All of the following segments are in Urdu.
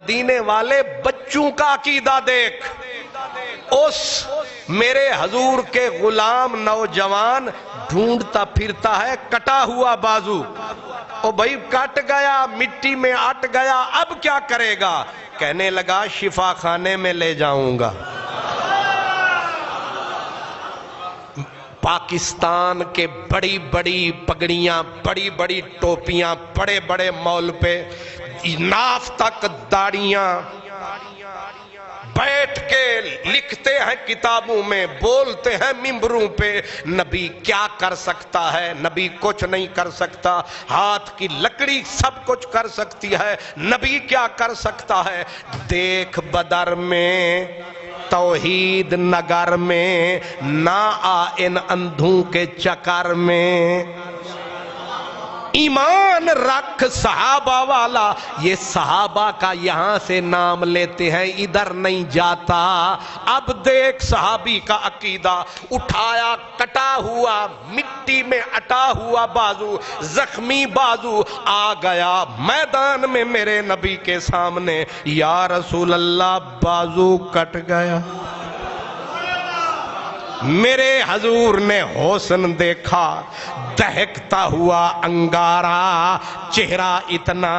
مدینے والے بچوں کا عقیدہ دیکھ، اس میرے حضور کے غلام نوجوان ڈھونڈتا پھرتا ہے کٹا ہوا بازو. او بھائی کٹ گیا، مٹی میں اٹ گیا، اب کیا کرے گا؟ کہنے لگا شفا خانے میں لے جاؤں گا. پاکستان کے بڑی بڑی پگڑیاں، بڑی بڑی ٹوپیاں، بڑے بڑے مول پہ ناف تک داڑیاں، بیٹھ کے لکھتے ہیں کتابوں میں، بولتے ہیں ممبروں پہ. نبی کیا کر سکتا ہے؟ نبی کچھ نہیں کر سکتا. ہاتھ کی لکڑی سب کچھ کر سکتی ہے، نبی کیا کر سکتا ہے؟ دیکھ بدر میں، توحید نگر میں، نہ آ ان اندھوں کے چکر میں. ایمان رکھ صحابہ والا. یہ صحابہ کا یہاں سے نام لیتے ہیں، ادھر نہیں جاتا. اب دیکھ صحابی کا عقیدہ، اٹھایا کٹا ہوا مٹی میں اٹا ہوا بازو، زخمی بازو، آ گیا میدان میں میرے نبی کے سامنے. یا رسول اللہ بازو کٹ گیا. میرے حضور نے حسن دیکھا، دہکتا ہوا انگارا، چہرہ اتنا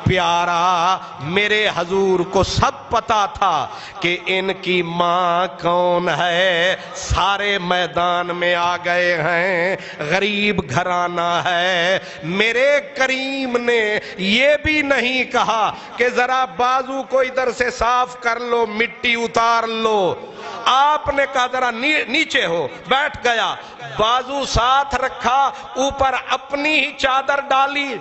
پیارا. میرے حضور کو سب پتا تھا کہ ان کی ماں کون ہے. سارے میدان میں آ گئے ہیں، غریب گھرانہ ہے. میرے کریم نے یہ بھی نہیں کہا کہ ذرا بازو کو ادھر سے صاف کر لو، مٹی اتار لو. آپ نے کہا ذرا نیچے ہو. بیٹھ گیا، بازو ساتھ رکھا، اوپر اپنی ہی چادر ڈالی.